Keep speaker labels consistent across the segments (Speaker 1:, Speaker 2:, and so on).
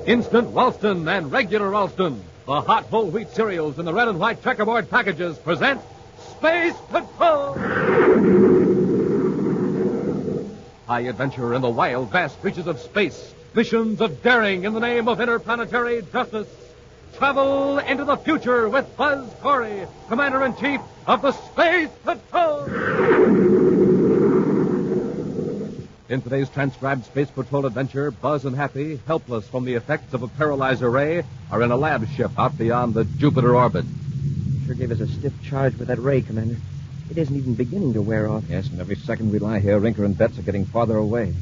Speaker 1: Instant Ralston and regular Ralston, the hot whole wheat cereals in the red and white checkerboard packages, present Space Patrol! High adventure in the wild, vast reaches of space. Missions of daring in the name of interplanetary justice. Travel into the future with Buzz Corey, Commander-in-Chief of the Space Patrol! In today's transcribed Space Patrol adventure, Buzz and Happy, helpless from the effects of a paralyzer ray, are in a lab ship out beyond the Jupiter orbit.
Speaker 2: Sure gave us a stiff charge with that ray, Commander. It isn't even beginning to wear off.
Speaker 3: Yes, and every second we lie here, Rinker and Betts are getting farther away.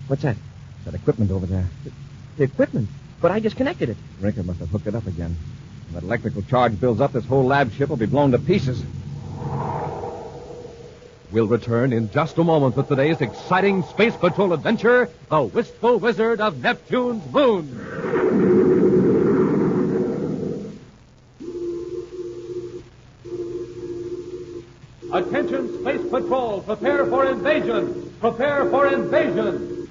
Speaker 2: What's that?
Speaker 3: That equipment over there.
Speaker 2: The equipment? But I just connected it.
Speaker 3: Rinker must have hooked it up again. When that electrical charge builds up, this whole lab ship will be blown to pieces.
Speaker 1: We'll return in just a moment with today's exciting Space Patrol adventure, The Wistful Wizard of Neptune's Moon. Attention, Space Patrol, prepare for invasion! Prepare for invasion!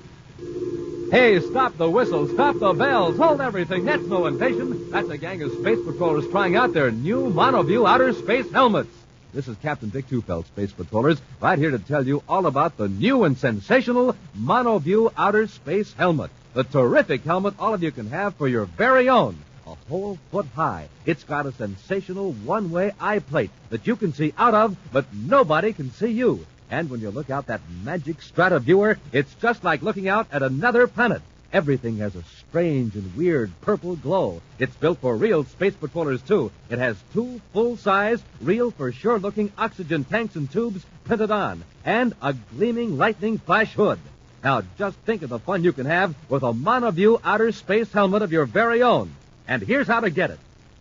Speaker 1: Hey, stop the whistle, stop the bells, hold everything. That's no invasion. That's a gang of Space Patrollers trying out their new monoview outer space helmets. This is Captain Dick Tufeld, Space Patrollers, right here to tell you all about the new and sensational monoview outer space helmet. The terrific helmet all of you can have for your very own. A whole foot high. It's got a sensational one-way eye plate that you can see out of, but nobody can see you. And when you look out that magic strata viewer, it's just like looking out at another planet. Everything has a strange and weird purple glow. It's built for real Space Patrollers, too. It has 2 full-size, real-for-sure-looking oxygen tanks and tubes printed on, and a gleaming lightning flash hood. Now, just think of the fun you can have with a monoview outer space helmet of your very own. And here's how to get it.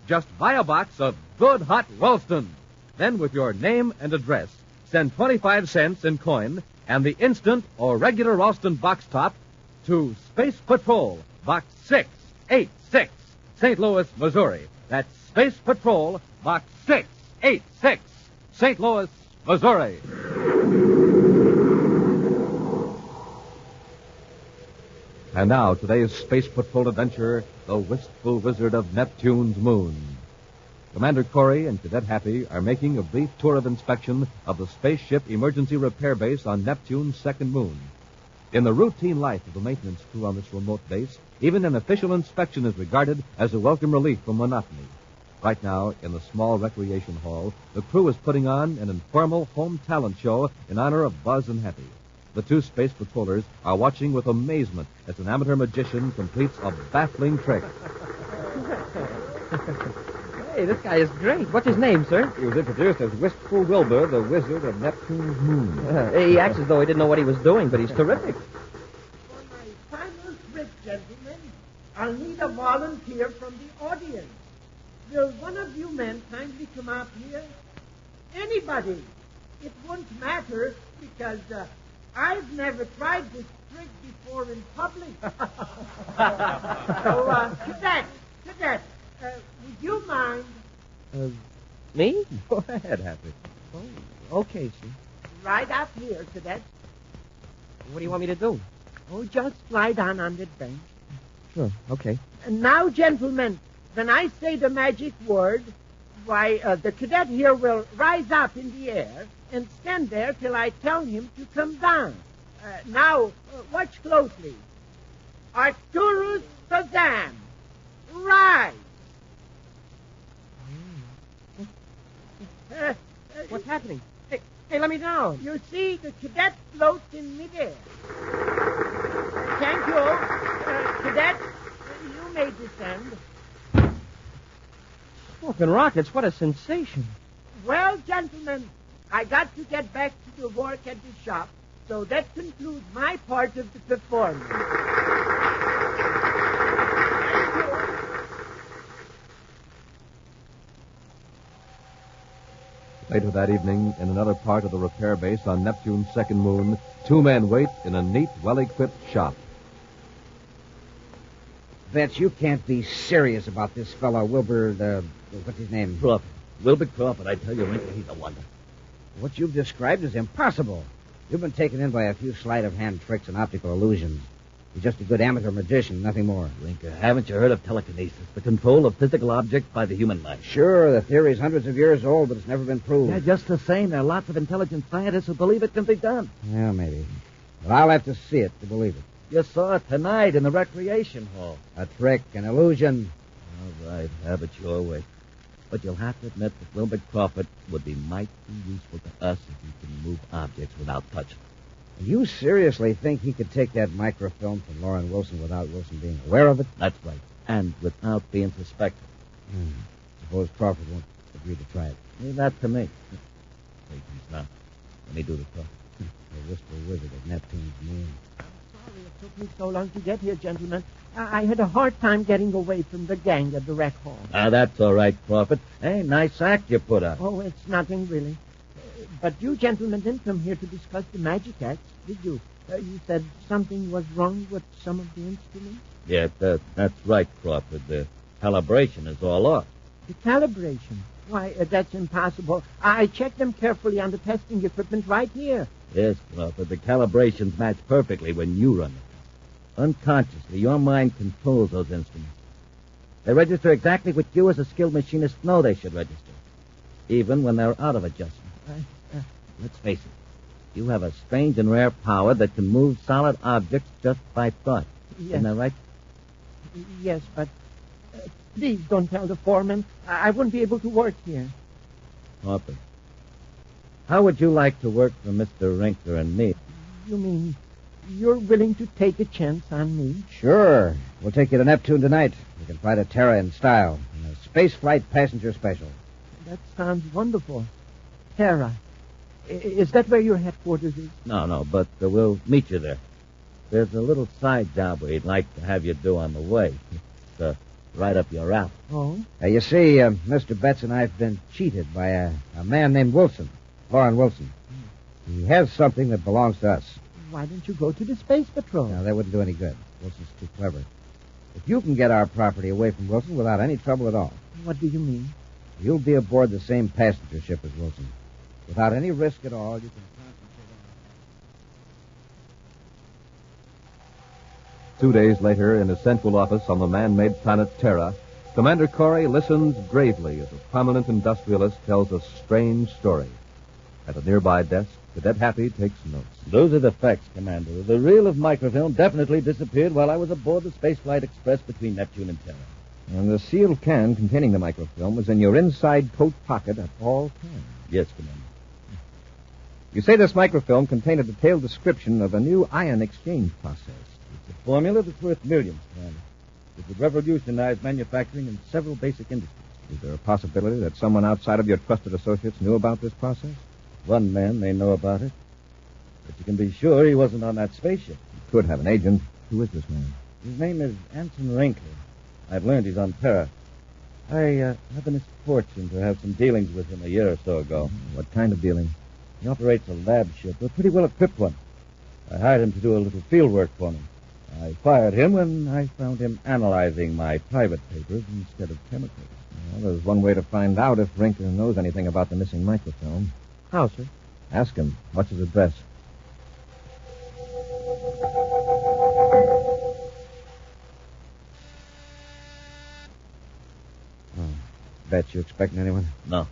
Speaker 1: Just buy a box of good hot Ralston. Then, with your name and address, send 25 cents in coin and the instant or regular Ralston box top to Space Patrol, Box 686, St. Louis, Missouri. That's Space Patrol, Box 686, St. Louis, Missouri. And now, today's Space Patrol adventure, The Wistful Wizard of Neptune's Moon. Commander Corey and Cadet Happy are making a brief tour of inspection of the spaceship emergency repair base on Neptune's second moon. In the routine life of the maintenance crew on this remote base, even an official inspection is regarded as a welcome relief from monotony. Right now, in the small recreation hall, the crew is putting on an informal home talent show in honor of Buzz and Happy. The 2 Space Patrollers are watching with amazement as an amateur magician completes a baffling trick.
Speaker 2: Hey, this guy is great. What's his name, sir?
Speaker 3: He was introduced as Wistful Wilbur, the Wizard of Neptune's Moon.
Speaker 2: He acts as though he didn't know what he was doing, but he's terrific.
Speaker 4: For my final trick, gentlemen, I'll need a volunteer from the audience. Will one of you men kindly come out here? Anybody. It won't matter because I've never tried this trick before in public. So, Cadet, would you mind?
Speaker 2: Me?
Speaker 3: Go ahead, Happy.
Speaker 2: Oh, okay, sir.
Speaker 4: Right up here, Cadet.
Speaker 2: What do you want me to do?
Speaker 4: Oh, just lie down on the bench.
Speaker 2: Sure, okay.
Speaker 4: And now, gentlemen, when I say the magic word, why, the cadet here will rise up in the air and stand there till I tell him to come down. Now, watch closely. Arcturus Shazam! Rise!
Speaker 2: What's happening? Hey, let me down.
Speaker 4: You see, the cadet floats in midair. Thank you. Cadet, you may descend.
Speaker 2: Smoking rockets, what a sensation.
Speaker 4: Well, gentlemen, I got to get back to the work at the shop, so that concludes my part of the performance.
Speaker 1: Later that evening, in another part of the repair base on Neptune's second moon, 2 men wait in a neat, well-equipped shop.
Speaker 5: Betts, you can't be serious about this fellow, Wilbur, what's his name?
Speaker 6: Crawford. Wilbur Crawford, I tell you, Rinker, he's a wonder.
Speaker 5: What you've described is impossible. You've been taken in by a few sleight-of-hand tricks and optical illusions. He's just a good amateur magician, nothing more.
Speaker 6: Rinker, haven't you heard of telekinesis, the control of physical objects by the human mind?
Speaker 5: Sure, the theory's hundreds of years old, but it's never been proved.
Speaker 6: Yeah, just the same, there are lots of intelligent scientists who believe it can be done.
Speaker 5: Yeah, maybe. But I'll have to see it to believe it.
Speaker 6: You saw it tonight in the recreation hall.
Speaker 5: A trick, an illusion.
Speaker 6: All right, have it your way. But you'll have to admit that Wilbur Crawford would be mighty useful to us if he can move objects without touching.
Speaker 5: You seriously think he could take that microfilm from Lauren Wilson without Wilson being aware of it?
Speaker 6: That's right. And without being suspected.
Speaker 5: Suppose Crawford won't agree to try it.
Speaker 6: Leave that to me. Here he comes now. Let me do the talk.
Speaker 5: The Wistful Wizard of Neptune's moon.
Speaker 4: Sorry it took me so long to get here, gentlemen. I had a hard time getting away from the gang at the rec hall.
Speaker 6: Now, that's all right, Crawford. Hey, nice act you put up.
Speaker 4: Oh, it's nothing really. But you gentlemen didn't come here to discuss the magic acts, did you? You said something was wrong with some of the instruments?
Speaker 6: Yeah, that's right, Crawford. The calibration is all off.
Speaker 4: The calibration? Why, that's impossible. I checked them carefully on the testing equipment right here.
Speaker 6: Yes, Crawford, the calibrations match perfectly when you run it. Unconsciously, your mind controls those instruments. They register exactly what you as a skilled machinist know they should register, even when they're out of adjustment. Let's face it, you have a strange and rare power that can move solid objects just by thought.
Speaker 4: Yes.
Speaker 6: Isn't that right?
Speaker 4: Yes, but please don't tell the foreman. I wouldn't be able to work here.
Speaker 6: Crawford, how would you like to work for Mr. Rinker and me?
Speaker 4: You mean you're willing to take a chance on me?
Speaker 5: Sure. We'll take you to Neptune tonight. We can fly to Terra in style. In a space flight passenger special.
Speaker 4: That sounds wonderful. Terra. Is that where your headquarters is?
Speaker 6: No, but we'll meet you there. There's a little side job we'd like to have you do on the way. It's right up your alley.
Speaker 4: Oh?
Speaker 5: You see, Mr. Betts and I have been cheated by a man named Wilson, Lauren Wilson. He has something that belongs to us.
Speaker 4: Why don't you go to the Space Patrol?
Speaker 5: No, that wouldn't do any good. Wilson's too clever. If you can get our property away from Wilson without any trouble at all,
Speaker 4: What do you mean?
Speaker 5: you'll be aboard the same passenger ship as Wilson. Without any risk at all, you can concentrate on...
Speaker 1: 2 days later, in his central office on the man-made planet Terra, Commander Corey listens gravely as a prominent industrialist tells a strange story. At a nearby desk, Cadet Happy takes notes.
Speaker 6: Those are the facts, Commander. The reel of microfilm definitely disappeared while I was aboard the Spaceflight Express between Neptune and Terra.
Speaker 3: And the sealed can containing the microfilm was in your inside coat pocket at all times.
Speaker 6: Yes, Commander.
Speaker 3: You say this microfilm contained a detailed description of a new ion exchange process.
Speaker 6: It's a formula that's worth millions, Commander. It would revolutionize manufacturing in several basic industries.
Speaker 3: Is there a possibility that someone outside of your trusted associates knew about this process?
Speaker 6: One man may know about it, but you can be sure he wasn't on that spaceship.
Speaker 3: You could have an agent. Who is this man?
Speaker 6: His name is Anson Rinker. I've learned he's on Terra. I had the misfortune to have some dealings with him a year or so ago.
Speaker 3: What kind of dealing?
Speaker 6: He operates a lab ship, a pretty well-equipped one. I hired him to do a little field work for me. I fired him when I found him analyzing my private papers instead of chemicals.
Speaker 3: Well, there's one way to find out if Rinker knows anything about the missing microfilm.
Speaker 4: How, sir?
Speaker 3: Ask him. What's his address?
Speaker 5: Bet you expecting anyone?
Speaker 6: No.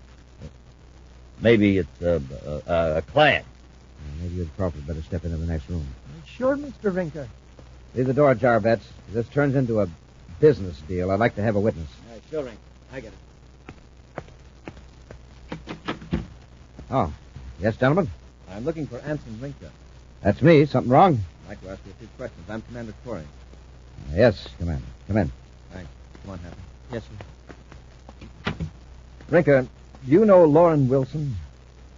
Speaker 6: Maybe it's a client.
Speaker 5: Maybe you and Crawford better step into the next room.
Speaker 4: Sure, Mr. Rinker.
Speaker 5: Leave the door ajar, Betts. If this turns into a business deal, I'd like to have a witness.
Speaker 6: Sure, Rinker. I get it.
Speaker 5: Oh, yes, gentlemen?
Speaker 3: I'm looking for Anson Rinker.
Speaker 5: That's me. Something wrong?
Speaker 3: I'd like to ask you a few questions. I'm Commander Corey.
Speaker 5: Yes, Commander. Come in.
Speaker 3: Thanks. Come on, Happy.
Speaker 4: Yes, sir.
Speaker 3: Rinker, do you know Lauren Wilson?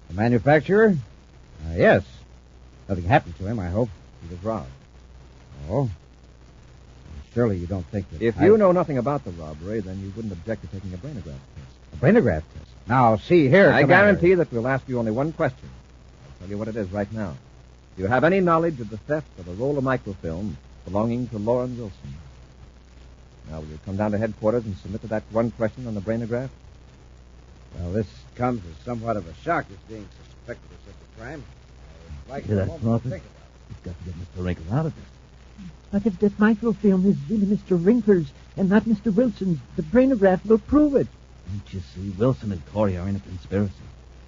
Speaker 5: The manufacturer? Yes. Nothing happened to him, I hope.
Speaker 3: He was robbed.
Speaker 5: Oh? Surely you don't think that...
Speaker 3: If you know nothing about the robbery, then you wouldn't object to taking a brainograph test.
Speaker 5: A brainograph test? Now, see here,
Speaker 3: I
Speaker 5: Commander.
Speaker 3: guarantee that we'll ask you only one question. I'll tell you what it is right now. Do you have any knowledge of the theft of a roll of microfilm belonging to Lauren Wilson? Now, will you come down to headquarters and submit to that one question on the brainograph?
Speaker 5: Well, this comes as somewhat of a shock, as being suspected of such a crime. I'd like
Speaker 6: Hear
Speaker 5: for a
Speaker 6: that,
Speaker 5: moment to
Speaker 6: Crawford?
Speaker 5: think about
Speaker 6: We've got to get Mr. Rinker out of this.
Speaker 4: But if that microfilm is really Mr. Rinker's and not Mr. Wilson's, the brainograph will prove it.
Speaker 6: Don't you see? Wilson and Corey are in a conspiracy.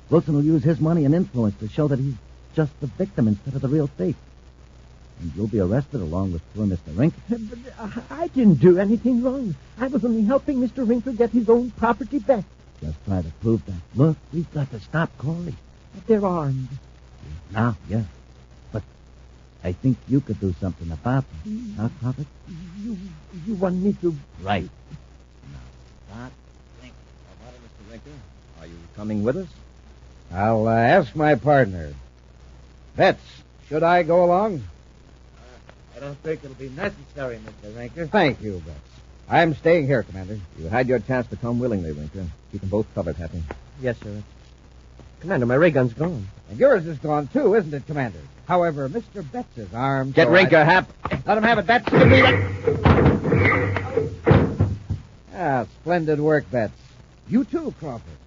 Speaker 6: Wilson will use his money and influence to show that he's just the victim instead of the real thief. And you'll be arrested along with poor Mr. Rinker.
Speaker 4: But I didn't do anything wrong. I was only helping Mr. Rinker get his own property back.
Speaker 6: Just try to prove that. Look, we've got to stop Corey.
Speaker 4: But they're armed.
Speaker 6: Now, yeah. But I think you could do something about them. Huh, Prophet?
Speaker 4: You want me to...
Speaker 6: Right. Now, stop thinking.
Speaker 3: How about it, Mr. Rinker? Are you coming with us?
Speaker 5: I'll ask my partner. Betts, should I go along?
Speaker 6: I don't think it'll be necessary, Mr. Rinker.
Speaker 5: Thank you, Betts. I'm staying here, Commander.
Speaker 3: You had your chance to come willingly, Rinker. Keep them both covered, Happy.
Speaker 2: Yes, sir. Commander, my ray gun's gone.
Speaker 5: And yours is gone, too, isn't it, Commander? However, Mr. Betts is armed.
Speaker 3: Get
Speaker 5: so
Speaker 3: Rinker, Hap.
Speaker 5: Let him have it, Betts. Give me that. Ah, splendid work, Betts. You too, Crawford.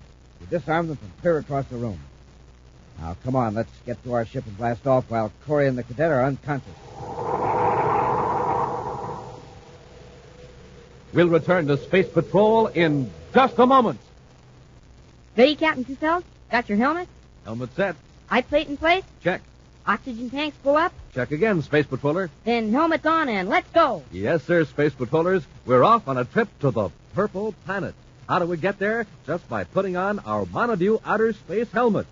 Speaker 5: You disarmed them from clear across the room. Now, come on, let's get to our ship and blast off while Corey and the cadet are unconscious.
Speaker 1: We'll return to Space Patrol in just a moment.
Speaker 7: Ready, Captain Two-Fells? Got your helmet?
Speaker 1: Helmet set.
Speaker 7: Eye plate in place?
Speaker 1: Check.
Speaker 7: Oxygen tanks full up?
Speaker 1: Check again, Space Patroller.
Speaker 7: Then helmets on and let's go.
Speaker 1: Yes, sir, Space Patrollers. We're off on a trip to the Purple Planet. How do we get there? Just by putting on our Monoview outer space helmets.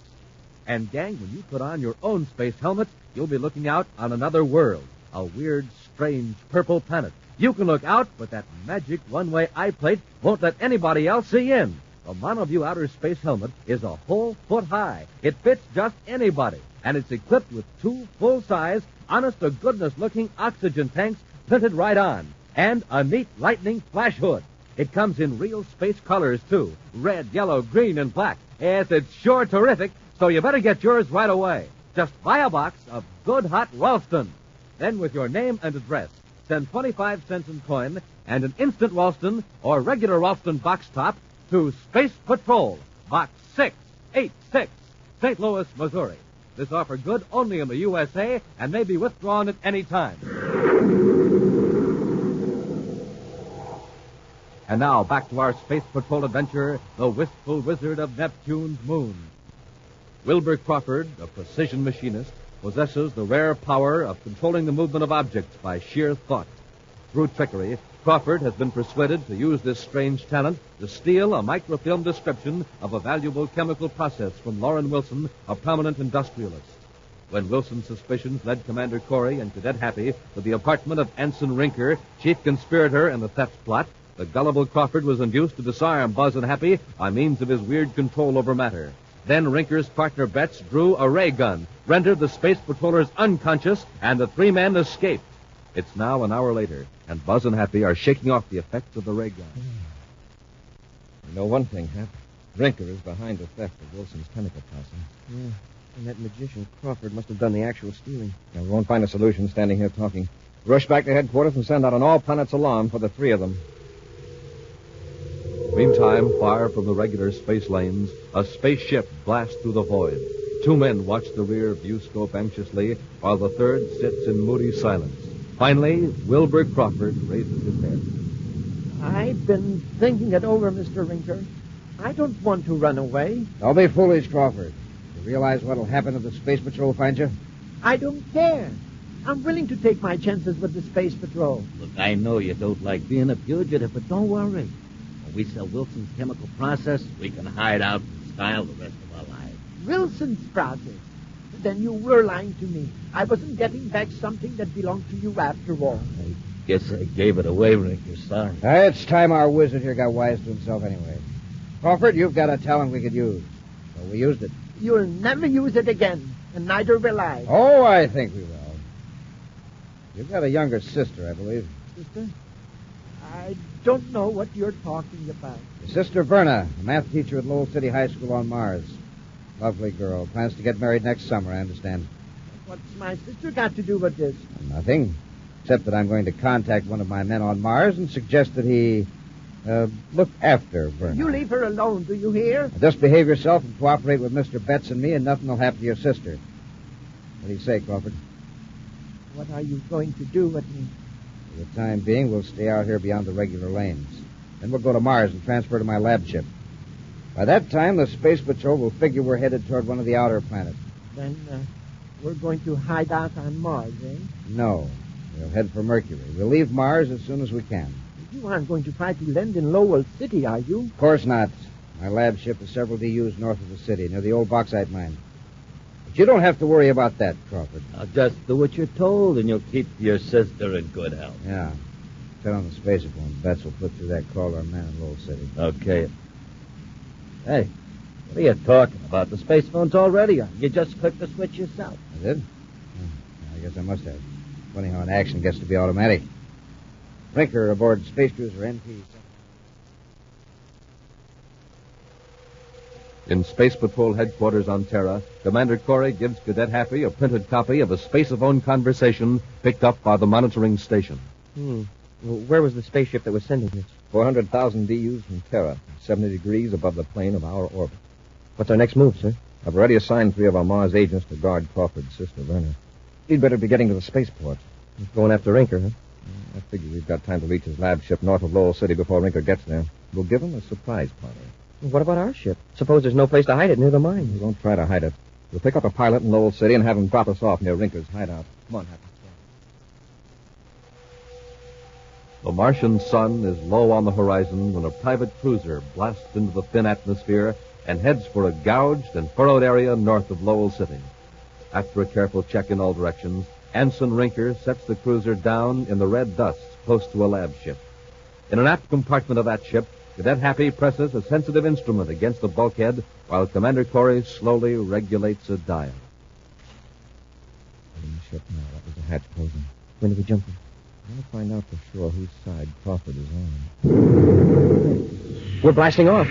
Speaker 1: And, gang, when you put on your own space helmet, you'll be looking out on another world. A weird, strange purple planet. You can look out, but that magic one-way eye plate won't let anybody else see in. The Monoview outer space helmet is a whole foot high. It fits just anybody, and it's equipped with 2 full-size, honest-to-goodness-looking oxygen tanks printed right on, and a neat lightning flash hood. It comes in real space colors, too. Red, yellow, green, and black. Yes, it's sure terrific, so you better get yours right away. Just buy a box of good hot Ralston. Then, with your name and address, send 25 cents in coin and an instant Ralston or regular Ralston box top to Space Patrol, Box 686, St. Louis, Missouri. This offer good only in the USA and may be withdrawn at any time. And now, back to our Space Patrol adventure, the Wistful Wizard of Neptune's Moon. Wilbur Crawford, a precision machinist, possesses the rare power of controlling the movement of objects by sheer thought. Through trickery, Crawford has been persuaded to use this strange talent to steal a microfilm description of a valuable chemical process from Loren Wilson, a prominent industrialist. When Wilson's suspicions led Commander Corey and Cadet Happy to the apartment of Ensign Rinker, chief conspirator in the theft plot, the gullible Crawford was induced to disarm Buzz and Happy by means of his weird control over matter. Then Rinker's partner Betts drew a ray gun, rendered the Space Patrollers unconscious, and the 3 men escaped. It's now an hour later, and Buzz and Happy are shaking off the effects of the ray gun.
Speaker 3: You know one thing, Hap. Rinker is behind the theft of Wilson's chemical process.
Speaker 2: Yeah, and that magician Crawford must have done the actual stealing.
Speaker 3: Now, we won't find a solution standing here talking. Rush back to headquarters and send out an all-planets alarm for the 3 of them.
Speaker 1: Meantime, far from the regular space lanes, a spaceship blasts through the void. 2 men watch the rear viewscope anxiously, while the third sits in moody silence. Finally, Wilbur Crawford raises his head.
Speaker 4: I've been thinking it over, Mr. Rinker. I don't want to run away.
Speaker 5: Don't be foolish, Crawford. You realize what'll happen if the Space Patrol finds you?
Speaker 4: I don't care. I'm willing to take my chances with the Space Patrol.
Speaker 6: Look, I know you don't like being a fugitive, but don't worry. When we sell Wilson's chemical process, we can hide out in style the rest of our lives.
Speaker 4: Wilson's process? Then you were lying to me. I wasn't getting back something that belonged to you after all.
Speaker 6: I guess I gave it away, Rick. You're sorry.
Speaker 5: It's time our wizard here got wise to himself anyway. Crawford, you've got a talent we could use. So we used it.
Speaker 4: You'll never use it again, and neither will I.
Speaker 5: Oh, I think we will. You've got a younger sister, I believe.
Speaker 4: Sister? I don't know what you're talking about.
Speaker 5: Your sister Verna, a math teacher at Lowell City High School on Mars. Lovely girl. Plans to get married next summer, I understand.
Speaker 4: What's my sister got to do with this?
Speaker 5: Nothing. Except that I'm going to contact one of my men on Mars and suggest that he look after Verna.
Speaker 4: You leave her alone, do you hear?
Speaker 5: Just behave yourself and cooperate with Mr. Betts and me, and nothing will happen to your sister. What do you say, Crawford?
Speaker 4: What are you going to do with me?
Speaker 5: For the time being, we'll stay out here beyond the regular lanes. Then we'll go to Mars and transfer to my lab ship. By that time, the Space Patrol will figure we're headed toward one of the outer planets.
Speaker 4: Then we're going to hide out on Mars, eh?
Speaker 5: No. We'll head for Mercury. We'll leave Mars as soon as we can.
Speaker 4: You aren't going to try to land in Lowell City, are you?
Speaker 5: Of course not. My lab ship is several DUs north of the city, near the old bauxite mine. But you don't have to worry about that, Crawford.
Speaker 6: Now, just do what you're told, and you'll keep your sister in good health.
Speaker 5: Yeah. Turn on the spacer phone. Bets will put through that call to our man in Lowell City.
Speaker 6: Okay. Hey, what are you talking about? The space phone's already on. You just clicked the switch yourself.
Speaker 5: I did? I guess I must have. Funny how an action gets to be automatic. Brinker aboard Space Cruiser NP.
Speaker 1: In Space Patrol headquarters on Terra, Commander Corey gives Cadet Happy a printed copy of a space-phone conversation picked up by the monitoring station.
Speaker 2: Well, where was the spaceship that was sending this?
Speaker 3: 400,000 DUs from Terra, 70 degrees above the plane of our orbit.
Speaker 2: What's our next move, sir?
Speaker 3: I've already assigned 3 of our Mars agents to guard Crawford's sister, Werner. He'd better be getting to the spaceport.
Speaker 2: Going after Rinker, huh?
Speaker 3: I figure we've got time to reach his lab ship north of Lowell City before Rinker gets there. We'll give him a surprise party.
Speaker 2: What about our ship? Suppose there's no place to hide it near the mine.
Speaker 3: We won't try to hide it. We'll pick up a pilot in Lowell City and have him drop us off near Rinker's hideout. Come on, Happy.
Speaker 1: The Martian sun is low on the horizon when a private cruiser blasts into the thin atmosphere and heads for a gouged and furrowed area north of Lowell City. After a careful check in all directions, Ensign Rinker sets the cruiser down in the red dust close to a lab ship. In an aft compartment of that ship, Cadet Happy presses a sensitive instrument against the bulkhead while Commander Corey slowly regulates a dial.
Speaker 3: In the ship now. That was the hatch closing.
Speaker 2: When do we jump in?
Speaker 3: I'll find out for sure whose side Crawford is on.
Speaker 2: We're blasting off.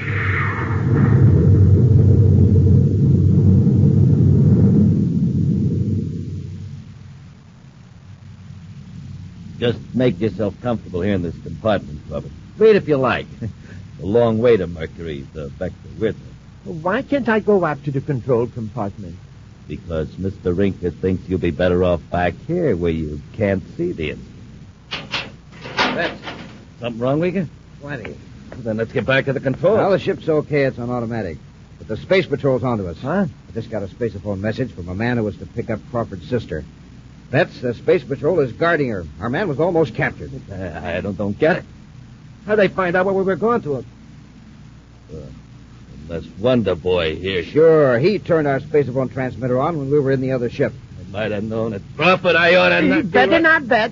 Speaker 6: Just make yourself comfortable here in this compartment, Robert. Wait if you like. A long way to Mercury, the vector with it.
Speaker 4: Why can't I go up to the control compartment?
Speaker 6: Because Mr. Rinker thinks you'll be better off back here where you can't see the instrument. That's something wrong, Rinker?
Speaker 5: Plenty.
Speaker 6: Well, then let's get back to the controls.
Speaker 5: Well, the ship's okay. It's on automatic. But the Space Patrol's onto us.
Speaker 2: Huh?
Speaker 5: I just got a spaceophone message from a man who was to pick up Crawford's sister. Bets the Space Patrol is guarding her. Our man was almost captured.
Speaker 6: I don't get it. How'd they find out where we were going to? Unless Wonder Boy here.
Speaker 5: Sure, he turned our spaceophone transmitter on when we were in the other ship.
Speaker 6: I might have known it. Crawford, I ought to
Speaker 4: You
Speaker 6: not...
Speaker 4: better not bet.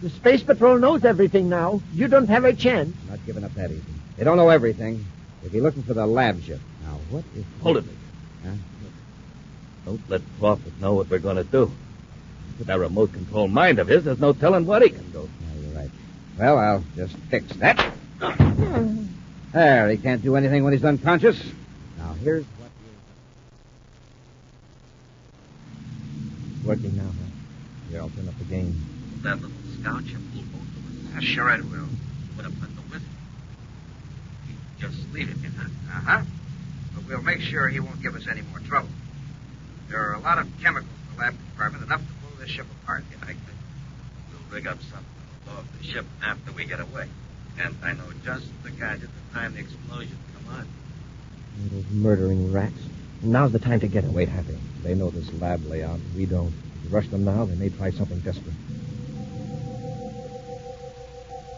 Speaker 4: The Space Patrol knows everything now. You don't have a chance.
Speaker 5: I'm not giving up that easy. They don't know everything. They'll be looking for the lab ship. Now, what if...
Speaker 6: Hold it, Rinker.
Speaker 5: Huh?
Speaker 6: Don't let Crawford know what we're going to do. With that remote control mind of his, there's no telling what he can do.
Speaker 5: Yeah, you're right. Well, I'll just fix that. There, he can't do anything when he's unconscious. Now, here's what
Speaker 2: It's working now, huh?
Speaker 3: Here, I'll turn up the gain.
Speaker 6: That little scout ship will both of us.
Speaker 8: Sure it will.
Speaker 6: Put up at the whistle. Just leave it, you know.
Speaker 8: Uh-huh. But we'll make sure he won't give us any more trouble. There are a lot of chemicals in the lab compartment, enough to blow this ship apart.
Speaker 6: Yeah, I think we'll rig up something to blow up the ship after we get away. And I know just the gadget to time the explosion. Come on.
Speaker 2: Those murdering rats. Now's the time to get them.
Speaker 3: Wait, Happy. They know this lab layout. We don't. If we rush them now, they may try something desperate.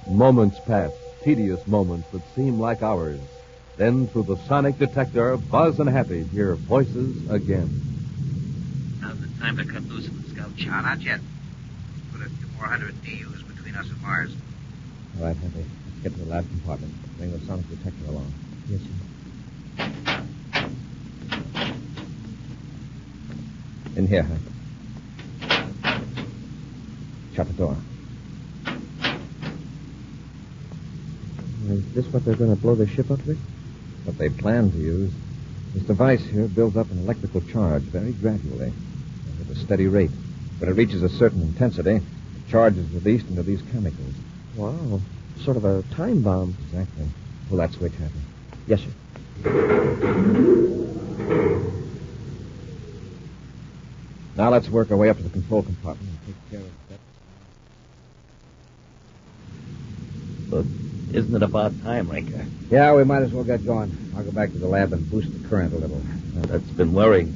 Speaker 1: Moments pass, tedious moments that seem like hours. Then, through the sonic detector, Buzz and Happy hear voices again.
Speaker 6: Now's the time to cut loose in the scout ship.
Speaker 8: No, not yet. Put a few more hundred DUs between us and Mars.
Speaker 3: All right, Happy. Let's get to the lab compartment. Bring the sonic detector along.
Speaker 2: Yes, sir.
Speaker 3: In here, Happy. Shut the door.
Speaker 2: Is this what they're going to blow their ship up with?
Speaker 3: What they plan to use. This device here builds up an electrical charge very gradually, and at a steady rate. When it reaches a certain intensity, the charge is released into these chemicals.
Speaker 2: Wow. Sort of a time bomb.
Speaker 3: Exactly. Pull that switch, Happy.
Speaker 2: Yes, sir.
Speaker 3: Now let's work our way up to the control compartment and take care of that.
Speaker 6: Look, isn't it about time, Rinker?
Speaker 5: Yeah, we might as well get going. I'll go back to the lab and boost the current a little.
Speaker 6: That's been worrying.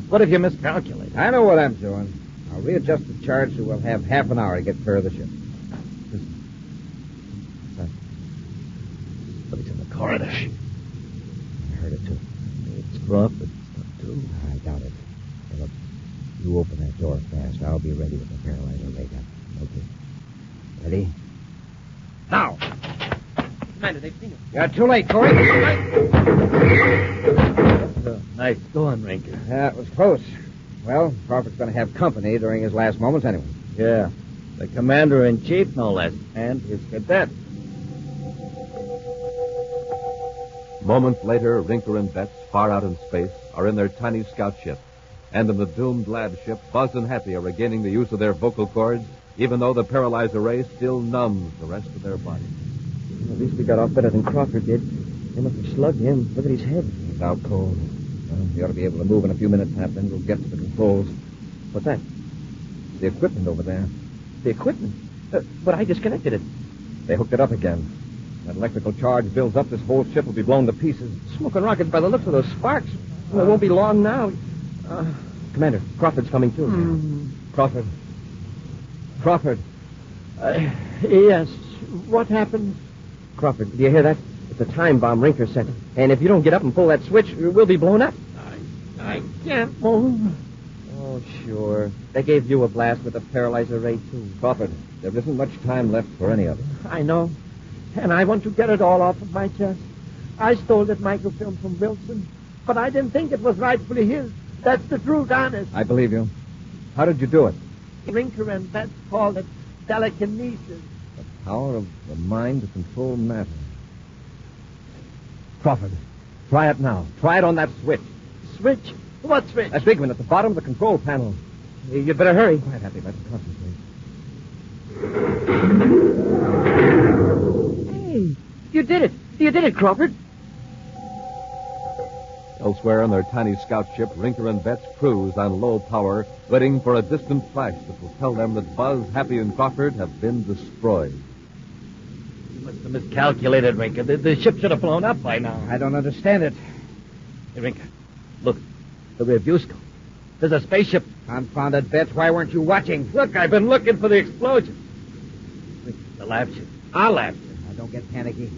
Speaker 6: What if you miscalculate?
Speaker 5: I know what I'm doing. I'll readjust the charge so we'll have half an hour to get clear of the ship.
Speaker 6: Somebody's in the corridor.
Speaker 5: I heard it, too.
Speaker 6: It's Crawford. Too.
Speaker 5: I doubt it. Hey, look, you open that door fast. I'll be ready with the paralyzer ray gun. Okay. Ready? Now!
Speaker 2: Commander, they've seen us.
Speaker 5: You're too late, Corey.
Speaker 6: Nice going, Rinker.
Speaker 5: Yeah, it was close. Well, Crawford's going to have company during his last moments anyway.
Speaker 6: Yeah. The commander-in-chief, no less, and his cadet.
Speaker 1: Moments later, Rinker and Betts, far out in space, are in their tiny scout ship. And in the doomed lab ship, Buzz and Happy are regaining the use of their vocal cords, even though the paralyzer ray still numbs the rest of their bodies.
Speaker 2: At least we got off better than Crawford did. They must have slugged him. Look at his head.
Speaker 3: He's out cold. Well, he ought to be able to move in a few minutes, Hap. Then we'll get to the controls.
Speaker 2: What's that?
Speaker 3: The equipment over there.
Speaker 2: The equipment. But I disconnected it.
Speaker 3: They hooked it up again. That electrical charge builds up, this whole ship will be blown to pieces.
Speaker 2: Smoking rockets by the looks of those sparks. Well, it won't be long now. Commander, Crawford's coming too.
Speaker 3: Crawford. Crawford.
Speaker 2: Yes. What happened? Crawford, do you hear that? It's a time bomb Rinker sent. And if you don't get up and pull that switch, we'll be blown up. I can't move. Oh, sure. They gave you a blast with a paralyzer ray, too.
Speaker 3: Crawford, there isn't much time left for any of it.
Speaker 2: I know. And I want to get it all off of my chest. I stole that microfilm from Wilson, but I didn't think it was rightfully his. That's the truth, honest.
Speaker 3: I believe you. How did you do it?
Speaker 2: Rinker and Betts called it telekinesis.
Speaker 3: The power of the mind to control matter. Crawford, try it now. Try it on that switch.
Speaker 2: Switch? What switch?
Speaker 3: That big one at the bottom of the control panel.
Speaker 2: You'd better hurry.
Speaker 3: Quiet, Happy. Let's concentrate.
Speaker 2: Hey, you did it. You did it, Crawford.
Speaker 1: Elsewhere on their tiny scout ship, Rinker and Betts cruise on low power, waiting for a distant flash that will tell them that Buzz, Happy, and Crawford have been destroyed.
Speaker 6: You must have miscalculated, Rinker. The ship should have blown up by now.
Speaker 5: I don't understand it.
Speaker 6: Hey, Rinker, look. The rear view scope. There's a spaceship.
Speaker 5: Confounded Betts, why weren't you watching?
Speaker 6: Look, I've been looking for the explosion. The lab ship. Our lab ship.
Speaker 5: Now, don't get panicky.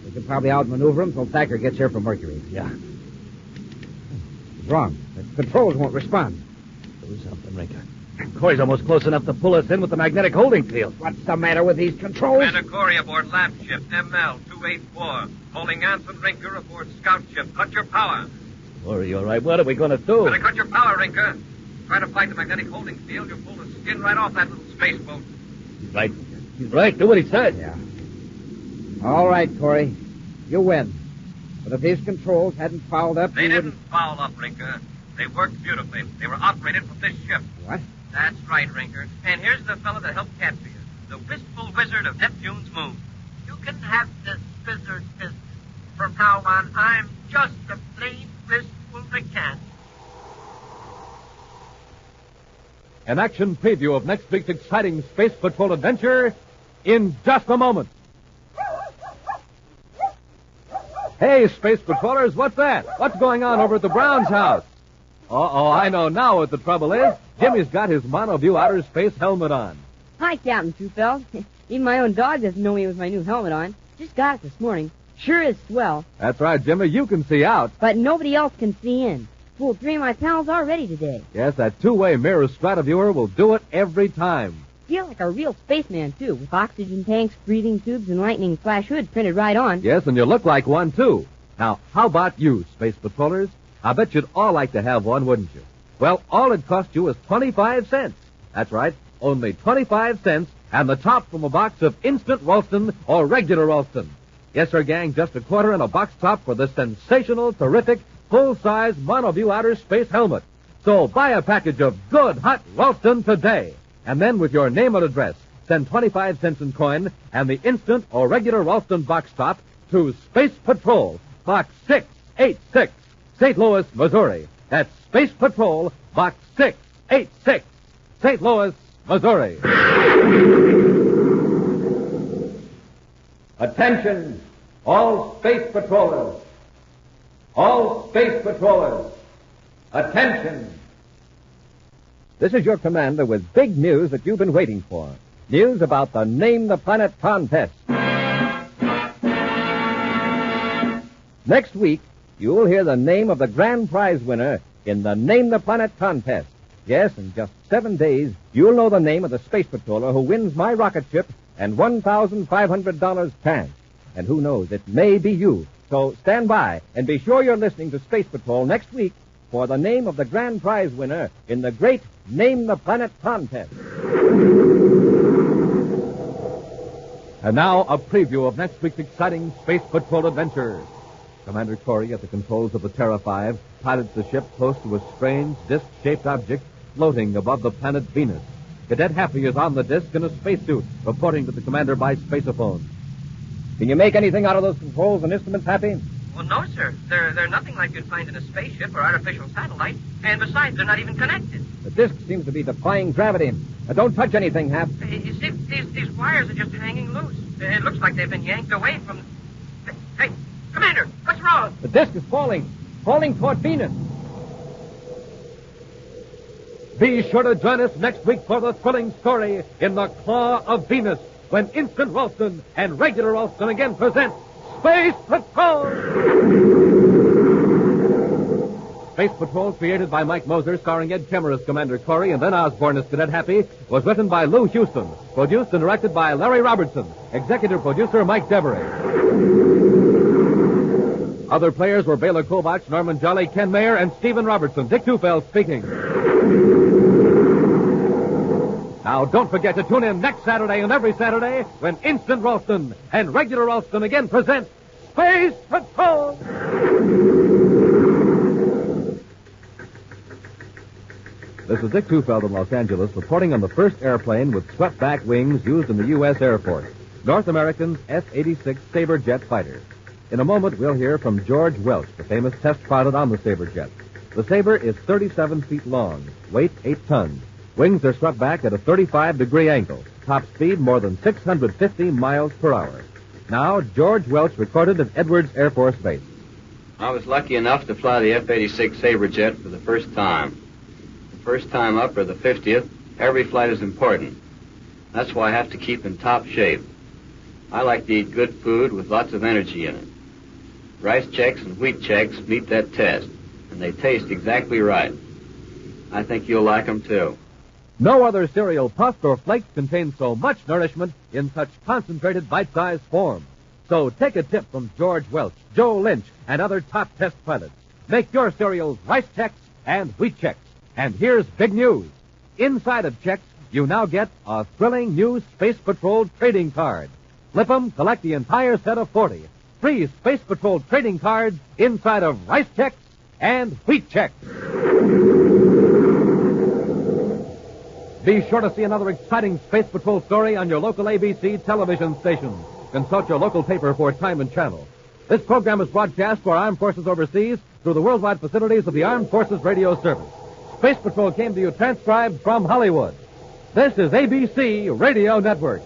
Speaker 5: We can probably outmaneuver him till Thacker gets here from Mercury.
Speaker 6: Yeah.
Speaker 5: What's wrong? The controls won't respond.
Speaker 6: Do something, Rinker. Corey's almost close enough to pull us in with the magnetic holding field.
Speaker 5: What's the matter with these controls?
Speaker 8: Commander Corey aboard lab ship ML-284. Holding Anson Rinker aboard scout ship. Cut your power.
Speaker 6: Corey, all right. What are we going to do?
Speaker 8: Better cut your power, Rinker. Try to fight the magnetic holding field. You'll pull the skin right off that little space boat.
Speaker 6: He's right. He's right. Do what he said.
Speaker 5: Yeah. All right, Corey. You win. But if these controls hadn't fouled up,
Speaker 8: They
Speaker 5: you
Speaker 8: didn't
Speaker 5: wouldn't...
Speaker 8: foul up, Rinker. They worked beautifully. They were operated from this ship.
Speaker 5: What?
Speaker 8: That's right, Rinker. And here's the fellow that helped capture you. The Wistful Wizard of Neptune's moon. You can have this wizard business. From now on, I'm just a plain wistful mechanic.
Speaker 1: An action preview of next week's exciting Space Patrol adventure in just a moment. Hey, Space Patrollers, what's that? What's going on over at the Browns' house? Uh-oh, I know now what the trouble is. Jimmy's got his monoview outer space helmet on.
Speaker 7: Hi, Captain Twofells. Even my own dog doesn't know me with my new helmet on. Just got it this morning. Sure is swell.
Speaker 1: That's right, Jimmy. You can see out.
Speaker 7: But nobody else can see in. Fooled 3 of my pals already today.
Speaker 1: Yes, that two-way mirror strataviewer will do it every time.
Speaker 7: Feel like a real spaceman, too, with oxygen tanks, breathing tubes, and lightning flash hood printed right on.
Speaker 1: Yes, and you look like one, too. Now, how about you, Space Patrollers? I bet you'd all like to have one, wouldn't you? Well, all it cost you is 25 cents. That's right, only 25 cents, and the top from a box of instant Ralston or regular Ralston. Yes, sir, gang, just a quarter and a box top for this sensational, terrific, full-size monoview outer space helmet. So buy a package of good, hot Ralston today. And then with your name and address, send 25 cents in coin and the instant or regular Ralston box top to Space Patrol, Box 686, St. Louis, Missouri. That's Space Patrol, Box 6 886, St. Louis, Missouri.
Speaker 3: Attention, all space patrollers. All space patrollers. Attention. This is your commander with big news that you've been waiting for. News about the Name the Planet contest. Next week, you'll hear the name of the grand prize winner in the Name the Planet contest. Yes, in just 7 days, you'll know the name of the space patroller who wins my rocket ship and $1,500 cash. And who knows, it may be you. So stand by and be sure you're listening to Space Patrol next week for the name of the grand prize winner in the great Name the Planet contest.
Speaker 1: And now, a preview of next week's exciting Space Patrol adventure. Commander Corey, at the controls of the Terra 5, pilots the ship close to a strange, disc-shaped object floating above the planet Venus. Cadet Happy is on the disc in a spacesuit, reporting to the commander by spaceophone.
Speaker 3: Can you make anything out of those controls and instruments, Happy?
Speaker 8: Well, no, sir. They're nothing like you'd find in a spaceship or artificial satellite. And besides, they're not even connected.
Speaker 3: The disc seems to be defying gravity. Don't touch anything, Hap.
Speaker 8: You see, these wires are just hanging loose. It looks like they've been yanked away from... Hey, Commander, what's wrong?
Speaker 3: The disc is falling toward Venus.
Speaker 1: Be sure to join us next week for the thrilling story in The Claw of Venus, when Instant Ralston and Regular Ralston again present Space Patrol! Space Patrol, created by Mike Moser, starring Ed Kemmer as Commander Corey and then Osborne as Cadet Happy, was written by Lou Houston, produced and directed by Larry Robertson, executive producer Mike Devery. Other players were Bela Kovach, Norman Jolly, Ken Mayer, and Stephen Robertson. Dick Tufeld speaking. Now, don't forget to tune in next Saturday and every Saturday when Instant Ralston and Regular Ralston again present Space Patrol! This is Dick Tufeld in Los Angeles, reporting on the first airplane with swept-back wings used in the U.S. Air Force, North American's F-86 Sabre jet fighter. In a moment, we'll hear from George Welch, the famous test pilot on the Sabre jet. The Sabre is 37 feet long, weight 8 tons. Wings are swept back at a 35-degree angle. Top speed more than 650 miles per hour. Now, George Welch recorded at Edwards Air Force Base.
Speaker 9: I was lucky enough to fly the F-86 Sabre jet for the first time. The first time up, or the 50th, every flight is important. That's why I have to keep in top shape. I like to eat good food with lots of energy in it. Rice Chex and Wheat Chex meet that test, and they taste exactly right. I think you'll like them, too.
Speaker 1: No other cereal, puffed or flaked, contains so much nourishment in such concentrated bite-sized form. So take a tip from George Welch, Joe Lynch, and other top test pilots. Make your cereals Rice Chex and Wheat Chex. And here's big news. Inside of Chex, you now get a thrilling new Space Patrol trading card. Flip 'em, collect the entire set of 40. Free Space Patrol trading cards inside of Rice Chex and Wheat Chex. Be sure to see another exciting Space Patrol story on your local ABC television station. Consult your local paper for time and channel. This program is broadcast to our armed forces overseas through the worldwide facilities of the Armed Forces Radio Service. Space Patrol came to you transcribed from Hollywood. This is ABC Radio Network.